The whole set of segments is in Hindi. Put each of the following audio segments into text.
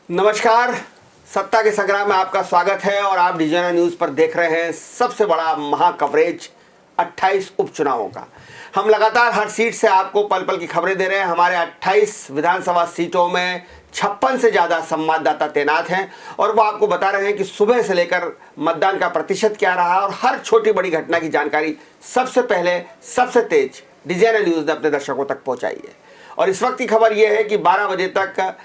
नमस्कार। सत्ता के संग्राम में आपका स्वागत है और आप डीजन न्यूज पर देख रहे हैं सबसे बड़ा महा कवरेज 28 उपचुनावों का। हम लगातार हर सीट से आपको पल पल की खबरें दे रहे हैं। हमारे 28 विधानसभा सीटों में 56 से ज़्यादा संवाददाता तैनात हैं और वो आपको बता रहे हैं कि सुबह से लेकर मतदान का प्रतिशत क्या रहा और हर छोटी बड़ी घटना की जानकारी सबसे पहले सबसे तेज डीजन न्यूज़ ने अपने दर्शकों तक पहुँचाई है। और इस वक्त की खबर यह है कि 12 बजे तक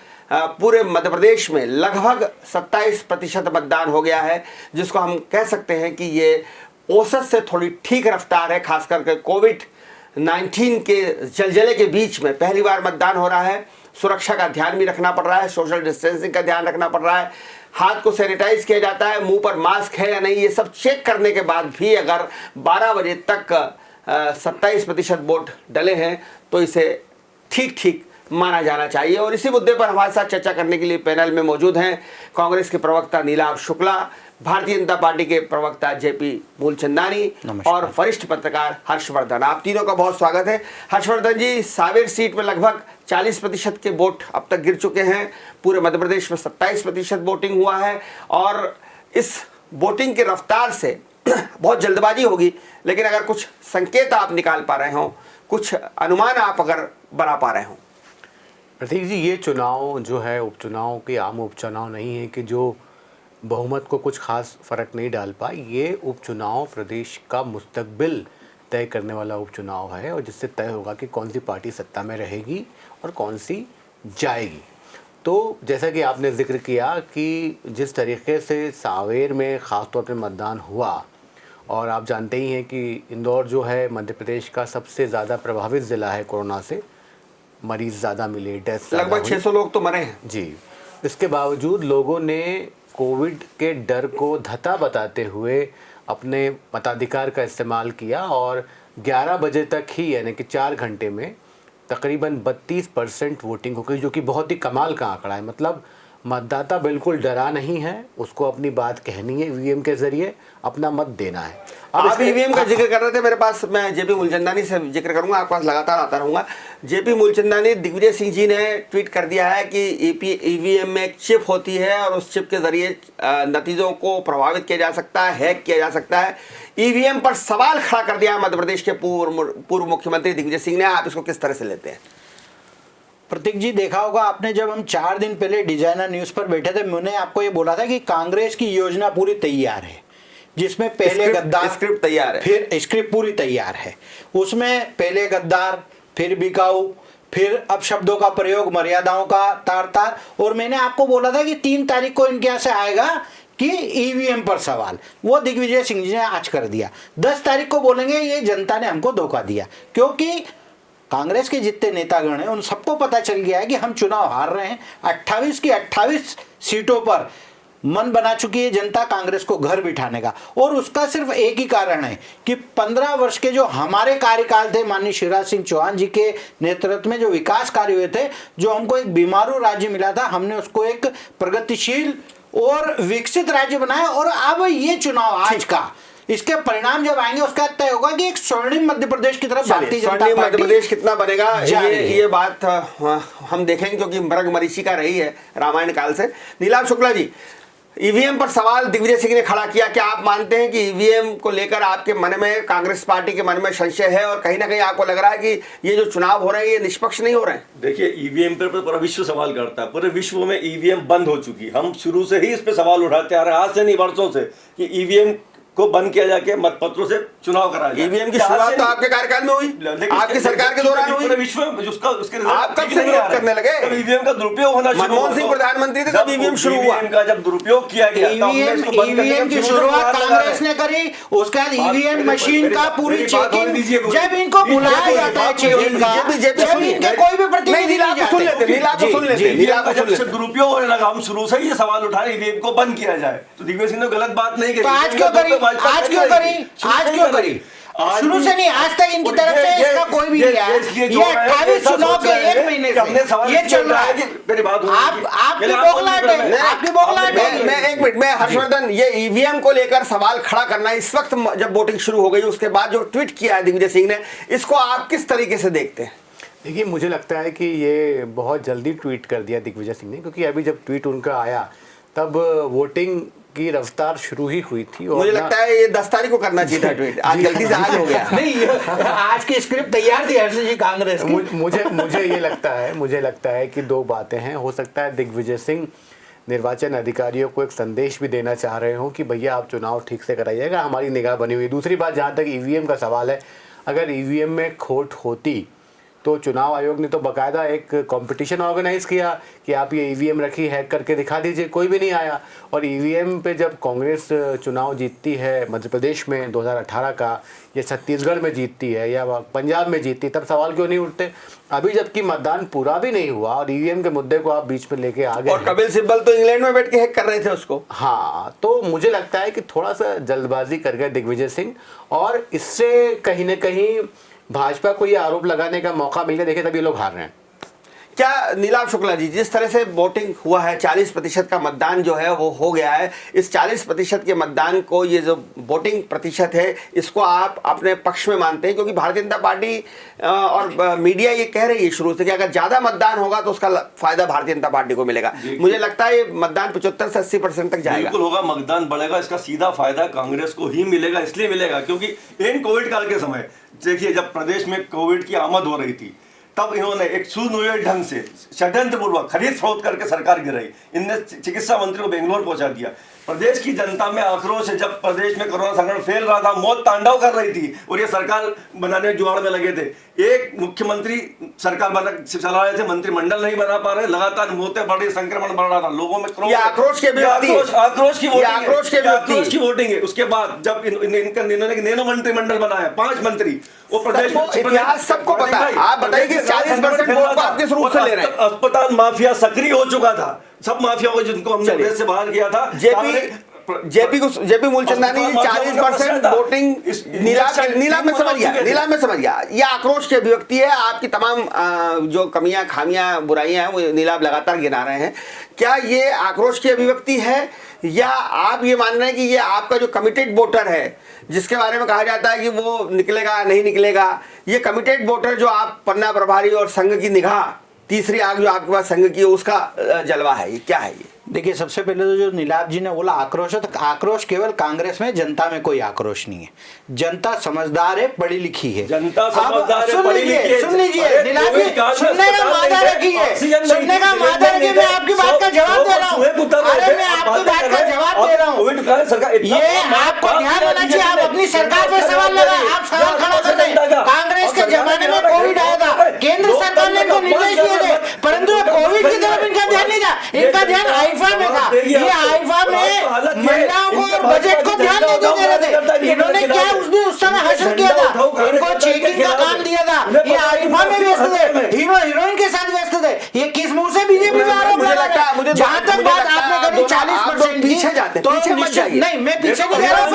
पूरे मध्य प्रदेश में लगभग 27% मतदान हो गया है, जिसको हम कह सकते हैं कि ये औसत से थोड़ी ठीक रफ्तार है। खास करके कोविड-19 के जलजले के बीच में पहली बार मतदान हो रहा है। सुरक्षा का ध्यान भी रखना पड़ रहा है, सोशल डिस्टेंसिंग का ध्यान रखना पड़ रहा है, हाथ को सैनिटाइज किया जाता है, मुंह पर मास्क है या नहीं, ये सब चेक करने के बाद भी अगर 12 बजे तक 27% वोट डले हैं तो इसे ठीक ठीक माना जाना चाहिए। और इसी मुद्दे पर हमारे साथ चर्चा करने के लिए पैनल में मौजूद हैं कांग्रेस के प्रवक्ता नीलाभ शुक्ला, भारतीय जनता पार्टी के प्रवक्ता जेपी मूलचंदानी और वरिष्ठ पत्रकार हर्षवर्धन। आप तीनों का बहुत स्वागत है। हर्षवर्धन जी, सावेर सीट में लगभग 40% के वोट अब तक गिर चुके हैं। पूरे मध्य प्रदेश में 27% वोटिंग हुआ है और इस वोटिंग की रफ्तार से बहुत जल्दबाजी होगी, लेकिन अगर कुछ संकेत आप निकाल पा रहे हो, कुछ अनुमान आप अगर बना पा रहे हो। प्रतीक जी, ये चुनाव जो है उपचुनाव के आम उपचुनाव नहीं है कि जो बहुमत को कुछ खास फर्क नहीं डाल पाए। ये उपचुनाव प्रदेश का मुस्तकबिल तय करने वाला उपचुनाव है और जिससे तय होगा कि कौन सी पार्टी सत्ता में रहेगी और कौन सी जाएगी। तो जैसा कि आपने जिक्र किया कि जिस तरीके से सावेर में ख़ास तौर पर मतदान हुआ, और आप जानते ही हैं कि इंदौर जो है मध्य प्रदेश का सबसे ज़्यादा प्रभावित ज़िला है कोरोना से, मरीज़ ज़्यादा मिले, डेथ लगभग 600 लोग तो मरे हैं जी। इसके बावजूद लोगों ने कोविड के डर को धता बताते हुए अपने मताधिकार का इस्तेमाल किया और 11 बजे तक ही, यानी कि 4 घंटे में तकरीबन 32% वोटिंग हो गई, जो कि बहुत ही कमाल का आंकड़ा है। मतलब मतदाता बिल्कुल डरा नहीं है, उसको अपनी बात कहनी है, ईवीएम के जरिए अपना मत देना है। अब आप ईवीएम का जिक्र कर रहे थे, मेरे पास, मैं जेपी मूलचंदानी से जिक्र करूंगा, आपके पास लगातार आता रहूंगा। जेपी मूलचंदानी, दिग्विजय सिंह जी ने ट्वीट कर दिया है कि ईवीएम में एक चिप होती है और उस चिप के जरिए नतीजों को प्रभावित किया जा सकता है, हैक किया जा सकता है। ईवीएम पर सवाल खड़ा कर दिया है मध्य प्रदेश के पूर्व मुख्यमंत्री दिग्विजय सिंह ने। आप इसको किस तरह से लेते हैं? प्रतीक जी, देखा होगा आपने, जब हम 4 दिन पहले डिजाइनर न्यूज पर बैठे थे, मैंने आपको ये बोला था कि कांग्रेस की योजना पूरी तैयार है, जिसमें पहले गद्दार, स्क्रिप्ट तैयार है, फिर स्क्रिप्ट पूरी तैयार है, उसमें पहले गद्दार, फिर बिकाऊ, फिर अब शब्दों का प्रयोग, मर्यादाओं का तार तार। और मैंने आपको बोला था कि 3 तारीख को इनके यहाँ से आएगा कि ईवीएम पर सवाल, वो दिग्विजय सिंह जी ने आज कर दिया। 10 तारीख को बोलेंगे ये जनता ने हमको धोखा दिया, क्योंकि कांग्रेस के जितने नेतागण हैं उन सबको पता चल गया है कि हम चुनाव हार रहे हैं। 28 की 28 सीटों पर मन बना चुकी है जनता कांग्रेस को घर बिठाने का, और उसका सिर्फ एक ही कारण है कि 15 वर्ष के जो हमारे कार्यकाल थे, माननीय शिवराज सिंह चौहान जी के नेतृत्व में जो विकास कार्य हुए थे, जो हमको एक बीमारू राज्य मिला था, हमने उसको एक प्रगतिशील और विकसित राज्य बनाया। और अब ये चुनाव आज का, इसके परिणाम जब आएंगे उसका तय होगा कि एक स्वर्णिम मध्य प्रदेश की तरफ भारतीय जनता पार्टी, मध्य प्रदेश कितना बनेगा, ये बात हम देखेंगे, क्योंकि मृग मरीचिका रही है रामायण काल से। नीलाभ शुक्ला जी, ईवीएम पर सवाल दिग्विजय सिंह ने खड़ा किया। क्या आप मानते हैं कि ईवीएम को लेकर आपके मन में, कांग्रेस पार्टी के मन में संशय है और कहीं ना कहीं आपको लग रहा है कि ये जो चुनाव हो रहे हैं ये निष्पक्ष नहीं हो रहे हैं? देखिए, ईवीएम पर पूरा विश्व सवाल करता है। पूरे विश्व में ईवीएम बंद हो चुकी। हम शुरू से ही इस पे सवाल उठाते आ रहे हैं, आज से नहीं वर्षों से, कि ईवीएम को बंद किया जाके मतपत्रों से चुनाव करा जाए। ईवीएम की शुरुआत तो आपके कार्यकाल में हुई, आपकी सरकार के दौरान हुई। पूरे विश्व में उसका उसके आप कब से विरोध करने लगे? तब ईवीएम का दुरुपयोग होना शुरू हुआ। मनमोहन सिंह प्रधानमंत्री थे तब ईवीएम शुरू हुआ। ईवीएम का जब दुरुपयोग किया गया, ईवीएम की शुरुआत कांग्रेस ने करी, उसके बाद ईवीएम मशीन का पूरी चेकिंग, जब इनको बुलाया जाता है चेकिंग का, जब इनके कोई भी प्रतिनिधि नहीं जाते, जब से दुरुपयोग होने लगा, हम शुरू से ये सवाल उठा रहे ईवीएम को बंद किया जाए। तो दिग्विजय सिंह ने गलत बात नहीं करी। आज क्यों करी? आज क्यों करी? शुरू से नहीं, आज तक इनकी तरफ से इसका कोई भी नहीं आया। ये 28 चुनाव के 1 महीने से ये चल रहा है। आपकी बोगलाहट है, आपकी बोगलाहट है। मैं एक मिनट में, हर्षवर्धन, ये ईवीएम को लेकर सवाल खड़ा करना इस वक्त, जब वोटिंग शुरू हो गई उसके बाद जो ट्वीट किया है दिग्विजय सिंह ने, इसको आप किस तरीके से देखते हैं? देखिए, मुझे लगता है कि ये बहुत जल्दी ट्वीट कर दिया दिग्विजय सिंह ने, क्योंकि अभी जब ट्वीट उनका आया तब वोटिंग की रफ्तार शुरू ही हुई थी। और मुझे लगता है ये 10 तारीख को करना चाहिए था ट्वीट, आज गलती से आज हो गया। नहीं, आज की स्क्रिप्ट तैयार थी हर्षित जी कांग्रेस की। मुझे लगता है कि दो बातें हैं। हो सकता है दिग्विजय सिंह निर्वाचन अधिकारियों को एक संदेश भी देना चाह रहे हो कि भैया आप चुनाव ठीक से कराइएगा, हमारी निगाह बनी हुई। दूसरी बात, जहाँ तक ईवीएम का सवाल है, अगर ईवीएम में खोट होती तो चुनाव आयोग ने तो बाकायदा एक कंपटीशन ऑर्गेनाइज किया कि आप ये ईवीएम रखी, हैक करके दिखा दीजिए, कोई भी नहीं आया। और ईवीएम पे जब कांग्रेस चुनाव जीतती है मध्य प्रदेश में 2018 का, या छत्तीसगढ़ में जीतती है या पंजाब में जीतती, तब सवाल क्यों नहीं उठते? अभी जबकि मतदान पूरा भी नहीं हुआ और ईवीएम के मुद्दे को आप बीच में लेके आ गए। और कपिल सिब्बल तो इंग्लैंड में बैठ के हैक कर रहे थे उसको। हाँ, तो मुझे लगता है कि थोड़ा सा जल्दबाजी कर गए दिग्विजय सिंह, और इससे कहीं ना कहीं भाजपा को ये आरोप लगाने का मौका मिल गया। देखिए, तब ये लोग हार रहे हैं। क्या नीलाभ शुक्ला जी, जिस तरह से वोटिंग हुआ है, 40% का मतदान जो है वो हो गया है, इस 40% के मतदान को, ये जो वोटिंग प्रतिशत है, इसको आप अपने पक्ष में मानते हैं? क्योंकि भारतीय जनता पार्टी और मीडिया ये कह रही है शुरू से कि अगर ज्यादा मतदान होगा तो उसका फायदा भारतीय जनता पार्टी को मिलेगा। मुझे लगता है ये मतदान 75 से 80% तक जाएगा। बिल्कुल होगा, मतदान बढ़ेगा, इसका सीधा फायदा कांग्रेस को ही मिलेगा। इसलिए मिलेगा क्योंकि इन कोविड काल के समय देखिए, जब प्रदेश में कोविड की आमद हो रही थी, तब इन्होंने एक सुनियोजित ढंग से षड्यंत्र पूर्वक खरीद फरोख्त करके सरकार गिराई। इनने चिकित्सा मंत्री को बेंगलोर पहुंचा दिया। प्रदेश की जनता में आक्रोश है। जब प्रदेश में कोरोना संक्रमण फैल रहा था, मौत तांडव कर रही थी और ये सरकार बनाने जुगाड़ में लगे थे। एक मुख्यमंत्री सरकार बना चला रहे थे, मंत्रिमंडल नहीं बना पा रहे, लगातार मौतें बढ़ रही, संक्रमण बढ़ रहा था लोगों में। आक्रोश की वोटिंग है। उसके बाद जब इन्होंने नैनो मंत्रिमंडल बनाया, 5 मंत्री, वो प्रदेश इतिहास सबको पता है। आप बताइए कि 40% वोट आप किस रूप से ले रहे हैं? अस्पताल माफिया सक्रिय हो चुका था, सब माफिया को जिनको हमने देश से बाहर किया था। जेपी मूलचंदानी जी, 40% वोटिंग नीलाम में समझ गया। ये आक्रोश की अभिव्यक्ति है। आपकी तमाम जो कमियां, खामियां, बुराइयां हैं, वो नीलाम लगातार गिना रहे हैं। क्या ये आक्रोश की अभिव्यक्ति है, या आप ये मान रहे हैं कि ये आपका जो कमिटेड वोटर है, जिसके बारे में कहा जाता है कि वो निकलेगा नहीं निकलेगा, ये कमिटेड वोटर जो आप पन्ना प्रभारी और संघ की निगाह, तीसरी आग जो आपके पास संघ की है, उसका जलवा है, ये क्या है? ये देखिए, सबसे पहले तो जो नीलाभ जी ने बोला आक्रोश है, तो आक्रोश केवल कांग्रेस में, जनता में कोई आक्रोश नहीं है। जनता समझदार है, पढ़ी लिखी है। जनता समझदार है, पढ़ी लिखी है। सुन लीजिए नीलाभ जी, सुनने का मादा रखिए, सुनने का मादा रखिए। मैं आपकी बात का जवाब दे रहा हूँ। अरे मैं आपकी बात का जवाब दे रहा हूँ। ये आपको ध्यान होना चाहिए। आप अपनी सरकार पे सवाल लगाए, आप सवाल खड़ा कर दें। कांग्रेस के जमाने में कोविड आया था, केंद्र सरकार ने इनको निर्देश दिए थे, परंतु कोविड की तरफ इनका ध्यान नहीं था। इनका ध्यान आईफा में था। ये आईफा में महिलाओं को और बजट को ध्यान नहीं दे रहे थे। इन्होंने क्या उस समय हासिल किया था? इनको चेकिंग का काम दिया था। ये आईफा में व्यस्त थे, हीरो हीरोइन के साथ व्यस्त थे। ये किस मुंह से बीजेपी में आरोप लगा रहे हैं? जहां तक बात आपने करी 40% पीछे जाते, पीछे मत जाइए। नहीं, मैं पीछे नहीं कह रहा हूं।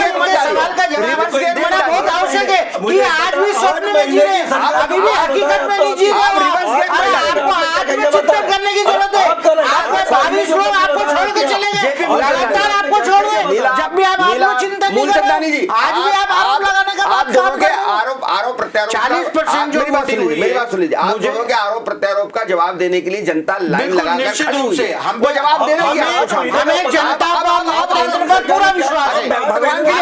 सवाल का जवाब देना बहुत आवश्यक है कि आज भी स्वप्न में जी रहे, अभी भी हकीकत में नहीं जी रहे। आपको आज में चिंतन करने की जरूरत है। आपको 22 लोग आपको छोड़ के चले गए, लगातार आपको छोड़ गए। जब भी आप चिंतन नहीं कर रहे, आज भी आप आरोप लगाने का आप दोनों के आरोप प्रत्यारोप 40% जो वोटिंग हुई है। मेरी बात सुन लीजिए, आप दोनों के आरोप प्रत्यारोप का जवाब देने के लिए जनता लाइन लगाकर खड़ी हुई है। हमको जवाब देना ही है। हमें जनता पर, लोकतंत्र पर पूरा विश्वास है। भगवान की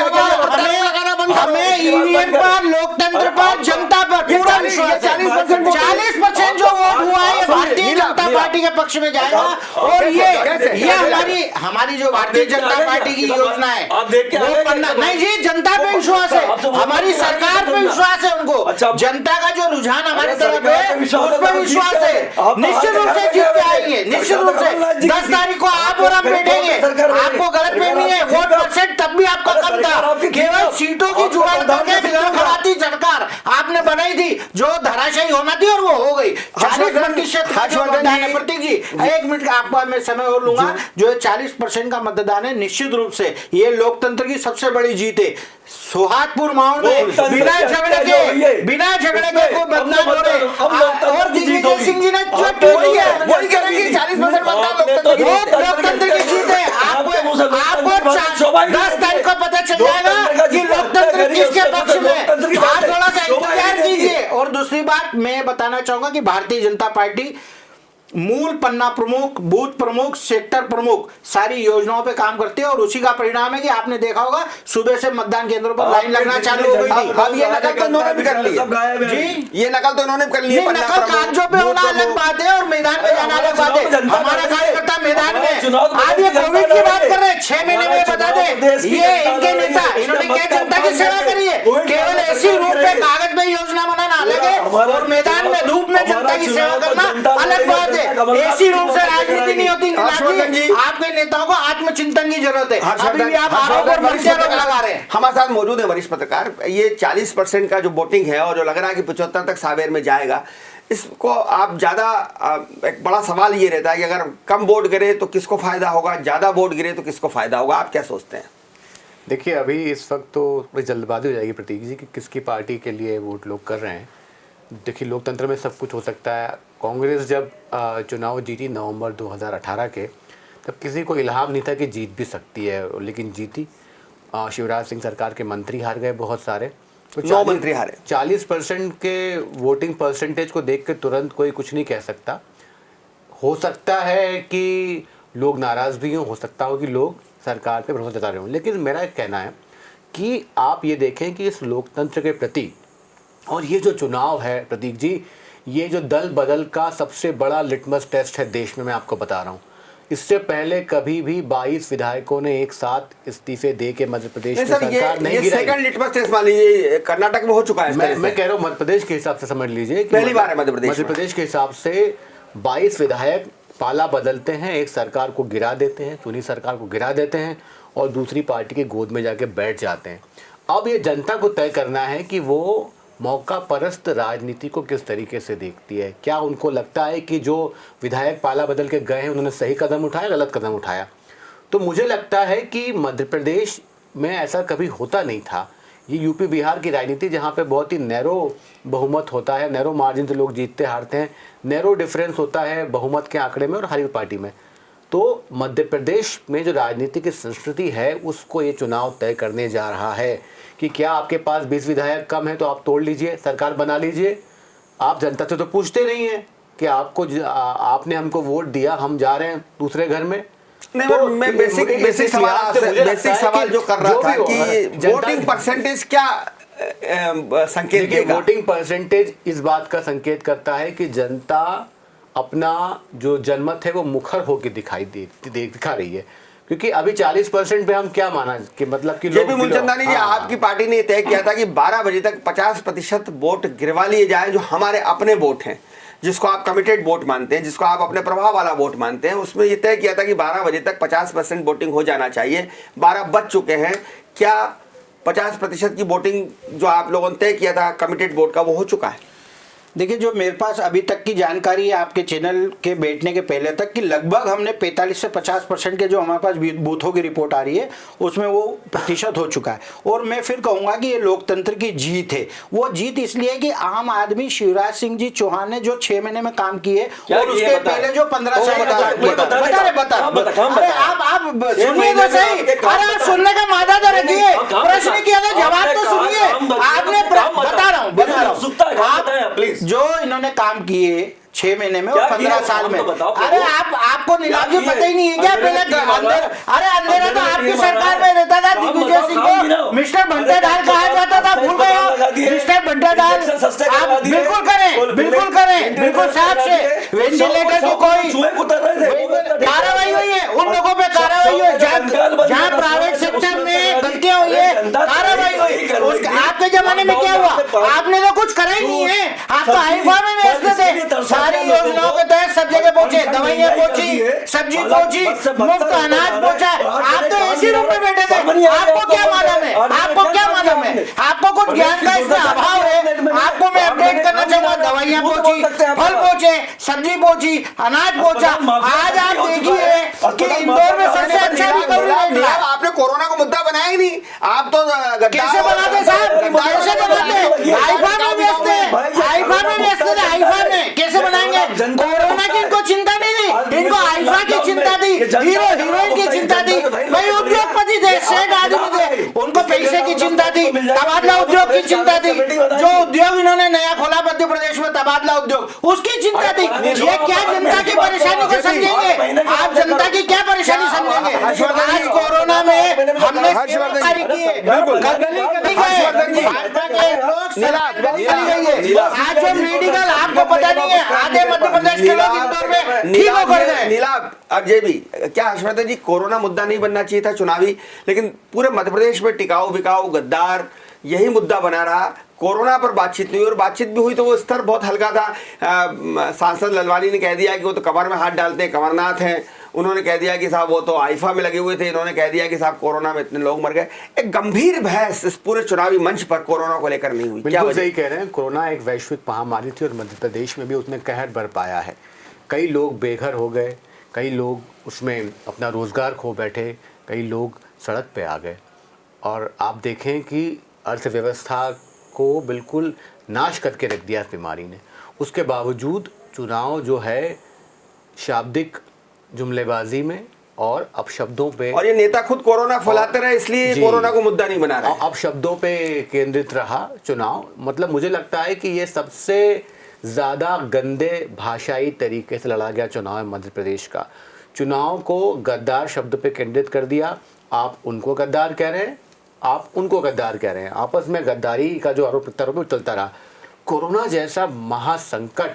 हमें ईवीएम पर, लोकतंत्र पर, जनता पर पूरा विश्वास है। 40% जो वोट हुआ है भारतीय जनता पार्टी के पक्ष में जाएगा। और ये हमारी जो भारतीय जनता पार्टी की योजना है, नहीं जी, जनता पे विश्वास है, हमारी सरकार पे विश्वास है। उनको जनता का जो रुझान हमारी तरफ है उस पर विश्वास है। निश्चित रूप से जीत के आएंगे, निश्चित रूप से। 10 तारीख को आप और हम बैठेंगे। आपको गलत फहमी है, वोट परसेंट तब भी आपका कम था। केवल सीटों की जुगाड़ करके खड़ाती सरकार आपने बनाई थी, जो धराशायी होना थी और वो हो गई। 40% मतदान है। प्रतीक जी, 1 मिनट आपको मैं समय और लूंगा। जो 40% का मतदान है, निश्चित रूप से ये लोकतंत्र की सबसे बड़ी जीत है। सोहागपुर माहौल में बिना झगड़े के कोई मतदान हो रहे। और दिग्विजय सिंह जी ने जो वही है, वही करेंगे। 40% मतदान लोकतंत्र की जीत है। आपको 10 तारीख को पता चल जाएगा कि लोकतंत्र किसके पक्ष में। आप थोड़ा सा इंतजार कीजिए। और दूसरी बात मैं बताना चाहूंगा कि भारतीय जनता पार्टी मूल पन्ना प्रमुख, बूथ प्रमुख, सेक्टर प्रमुख सारी योजनाओं पे काम करते हैं और उसी का परिणाम है कि आपने देखा होगा सुबह से मतदान केंद्रों पर लाइन लगना चालू हो गई थी। अब ये नकल तो इन्होंने भी कर ली है जी, ये नकल तो इन्होंने कर ली है। नकल कागजों पे होना अलग बात है और मैदान में जाना अलग बात है। हमारा कार्यकर्ता मैदान में आज ये कोविड की बात कर रहे हैं, 6 महीने में बता दें ये इनके नेता इन्होंने क्या जनता की सेवा करी है? केवल ऐसी रूप में कागज में योजना बनाना अलग है और मैदान में धूप में जनता की सेवा करना अलग बात है। ऐसी रूप से राजनीति नहीं होती। आपके नेताओं को आत्मचिंतन की जरूरत है। अभी भी आप आरोप और आरोप लगा रहे हैं। हमारे साथ मौजूद है वरिष्ठ पत्रकार। ये 40% का जो वोटिंग है और जो लग रहा है कि 75 तक सावेर में जाएगा, इसको आप ज्यादा एक बड़ा सवाल ये रहता है कि अगर कम वोट गिरे तो किसको फायदा होगा, ज्यादा वोट गिरे तो किसको फायदा होगा, आप क्या सोचते हैं? देखिए, अभी इस वक्त तो जल्दबाजी हो जाएगी प्रतीक जी कि किसकी पार्टी के लिए वोट लोग कर रहे हैं। देखिए, लोकतंत्र में सब कुछ हो सकता है। कांग्रेस जब चुनाव जीती नवंबर 2018 के, तब किसी को इल्हाम नहीं था कि जीत भी सकती है, लेकिन जीती। शिवराज सिंह सरकार के मंत्री हार गए बहुत सारे, तो 9 मंत्री हारे। 40% के वोटिंग परसेंटेज को देख के तुरंत कोई कुछ नहीं कह सकता। हो सकता है कि लोग नाराज़ भी हों, हो सकता हो कि लोग सरकार पे भरोसा जता रहे हों, लेकिन मेरा एक कहना है कि आप ये देखें कि इस लोकतंत्र के प्रति और ये जो चुनाव है प्रतीक जी, ये जो दल बदल का सबसे बड़ा लिटमस टेस्ट है देश में, मैं आपको बता रहा हूँ। इससे पहले कभी भी 22 विधायकों ने एक साथ इस्तीफे दे के मध्य प्रदेश में सरकार नहीं गिराई। सेकंड लिटमस टेस्ट मान लीजिए, कर्नाटक में हो चुका है। मैं कह रहा हूँ मध्य प्रदेश के हिसाब से समझ लीजिए, पहली बार है मध्य प्रदेश के हिसाब से 22 विधायक पाला बदलते हैं, एक सरकार को गिरा देते हैं, चुनी सरकार को गिरा देते हैं और दूसरी पार्टी की गोद में जाके बैठ जाते हैं। अब ये जनता को तय करना है कि वो मौका परस्त राजनीति को किस तरीके से देखती है। क्या उनको लगता है कि जो विधायक पाला बदल के गए हैं उन्होंने सही कदम उठाया, गलत कदम उठाया? तो मुझे लगता है कि मध्य प्रदेश में ऐसा कभी होता नहीं था। ये यूपी बिहार की राजनीति जहाँ पे बहुत ही नैरो बहुमत होता है, नैरो मार्जिन से लोग जीतते हारते हैं, नैरो डिफरेंस होता है बहुमत के आंकड़े में और हर एक पार्टी में। तो मध्य प्रदेश में जो राजनीति की संस्कृति है उसको ये चुनाव तय करने जा रहा है कि क्या आपके पास 20 विधायक कम है तो आप तोड़ लीजिए, सरकार बना लीजिए। आप जनता से तो पूछते नहीं हैं कि आपने हमको वोट दिया, हम जा रहे हैं दूसरे घर में। नहीं, तो मैं बेसिक सवाल जो कर रहा था कि वोटिंग परसेंटेज क्या संकेत देगा? वोटिंग परसेंटेज इस बात का संकेत करता है कि जनता अपना जो जनमत है वो मुखर होकर दिखा रही है। क्योंकि अभी 40% पे हम क्या माना कि मतलब कि जेपी मूलचंदानी जी, आपकी पार्टी ने तय किया था कि 12 बजे तक 50% वोट गिरवा लिए जाए जो हमारे अपने वोट हैं, जिसको आप कमिटेड वोट मानते हैं, जिसको आप अपने प्रभाव वाला वोट मानते हैं। उसमें ये तय किया था कि 12 बजे तक 50% वोटिंग हो जाना चाहिए। 12 बज चुके हैं, क्या 50% की वोटिंग जो आप लोगों ने तय किया था कमिटेड वोट का, वो हो चुका है? देखिए, जो मेरे पास अभी तक की जानकारी है आपके चैनल के बैठने के पहले तक कि लगभग हमने 45 से 50% के जो हमारे पास बूथों की रिपोर्ट आ रही है उसमें वो प्रतिशत हो चुका है। और मैं फिर कहूँगा कि ये लोकतंत्र की जीत है। वो जीत इसलिए कि आम आदमी शिवराज सिंह जी चौहान ने जो 6 महीने में काम किए और उसके पहले जो 15 साल सुनिए तो सही, अरे आप सुनने का मादा तो रखिए, प्रश्न किया था जवाब तो सुनिए। आपने बता रहा हूँ जो इन्होंने काम किए 6 महीने में और 15 साल में। अरे आपको नीलामी पता ही नहीं है क्या? पहले अरे अंधेरा तो आपकी सरकार में रहता था। दिग्विजय सिंह को मिस्टर भंटेदार कहा जाता था, भूल गए हो? मिस्टर भंटेदार आप बिल्कुल करें बिल्कुल साफ से। वेंटिलेटर की कोई कार्रवाई हुई है, उन लोगों पे कार्रवाई हुई जहाँ प्राइवेट सेक्टर में गलतियां हुई है, कार्रवाई हुई। आपके जमाने में क्या हुआ? आपने तो कुछ करा ही नहीं है। आप तो आईफा में बेचते थे। सारी योजनाओं के तहत सब जगह पहुंचे, दवाइयां पहुंची, सब्जी पहुंची, मुफ्त अनाज पहुंचा। आप तो इसी रूम में बैठे थे। आपको क्या मालूम है? आपको कुछ ज्ञान का इसमें अभाव है। आपको मैं अपडेट करना चाहूंगा, दवाइयां पहुंची, फल पहुंचे, सब्जी पहुंची, अनाज पहुंचा। आज आप देखिए कि इंदौर में सबसे अच्छा रिकवरी रेट। आपने कोरोना को मुद्दा बनाया ही नहीं। आप तो कैसे बनाते साहब? कैसे बनाते? आईफा में बेचते थे, आईफा में कैसे बनाएंगे? कोरोना की इनको चिंता नहीं थी, इनको आईफा की चिंता थी, हीरोइन की चिंता थी। भाई उद्योगपति थे, सेठ आदमी थे, उनको पैसे की चिंता थी, तबादला उद्योग की चिंता थी। जो उद्योग इन्होंने नया खोला मध्य प्रदेश महिला उद्योग, उसकी चिंता थी। ये क्या जनता की परेशानी को समझेंगे? आप जनता की क्या परेशानी समझेंगे? आज कोरोना में हमने गिरफ्तारी की है, गली गए, भाजपा के लोग आज जो मेडिकल आपको पता नहीं है, आधे मध्य प्रदेश के लोग इंदौर में ठीक होकर गए। नीलाभ अजय भी, क्या हर्षवर्धन जी कोरोना मुद्दा नहीं बनना चाहिए था चुनावी, लेकिन पूरे मध्य प्रदेश में टिकाऊ बिकाऊ गद्दार यही मुद्दा बना रहा। कोरोना पर बातचीत नहीं हुई, और बातचीत भी हुई तो वो स्तर बहुत हल्का था। सांसद ललवानी ने कह दिया कि वो तो कमर में हाथ डालते हैं, कमरनाथ हैं। उन्होंने कह दिया कि साहब वो तो आइफा में लगे हुए थे। इन्होंने कह दिया कि साहब कोरोना में इतने लोग मर गए। एक गंभीर बहस इस पूरे चुनावी मंच पर कोरोना को लेकर नहीं हुई। क्या बिल्कुल सही कह रहे हैं। कोरोना एक वैश्विक महामारी थी और मध्य प्रदेश में भी उसने कहर बरपाया है। कई लोग बेघर हो गए, कई लोग उसमें अपना रोजगार खो बैठे, कई लोग सड़क पे आ गए। और आप देखें कि अर्थव्यवस्था को बिल्कुल नाश करके रख दिया इस बीमारी ने। उसके बावजूद चुनाव जो है शाब्दिक जुमलेबाजी में और अपशब्दों पे, और ये नेता खुद कोरोना फैलाते रहे, इसलिए कोरोना को मुद्दा नहीं बना रहे। अपशब्दों पे केंद्रित रहा चुनाव। मतलब मुझे लगता है कि ये सबसे ज़्यादा गंदे भाषाई तरीके से लड़ा गया चुनाव है मध्य प्रदेश का। चुनाव को गद्दार शब्द पे केंद्रित कर दिया। आप उनको गद्दार कह रहे हैं, आप उनको गद्दार कह रहे हैं। आपस में गद्दारी का जो आरोप प्रत्यारोप चलता रहा। कोरोना जैसा महासंकट,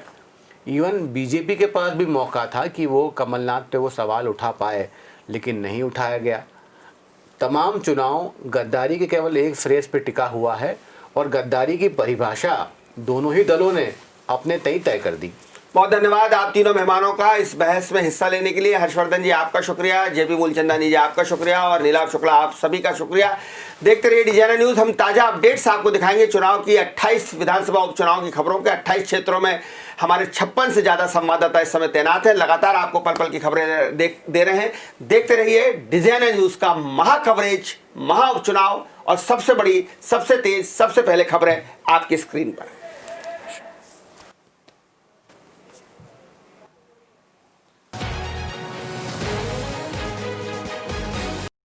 इवन बीजेपी के पास भी मौका था कि वो कमलनाथ पे वो सवाल उठा पाए, लेकिन नहीं उठाया गया। तमाम चुनाव गद्दारी के केवल एक फ्रेज पे टिका हुआ है, और गद्दारी की परिभाषा दोनों ही दलों ने अपने तय कर दी। बहुत धन्यवाद आप तीनों मेहमानों का इस बहस में हिस्सा लेने के लिए। हर्षवर्धन जी आपका शुक्रिया, जेपी मूलचंदानी जी आपका शुक्रिया, और नीलाभ शुक्ला आप सभी का शुक्रिया। देखते रहिए डिजाइनर न्यूज़। हम ताज़ा अपडेट्स आपको दिखाएंगे चुनाव की। 28 विधानसभा उपचुनाव की खबरों के 28 क्षेत्रों में हमारे 56 से ज़्यादा संवाददाता इस समय तैनात हैं। लगातार आपको पल पल की खबरें दे रहे हैं। देखते रहिए डिजाइनर न्यूज़ का महा कवरेज, महा उपचुनाव और सबसे बड़ी, सबसे तेज, सबसे पहले खबरें आपकी स्क्रीन पर।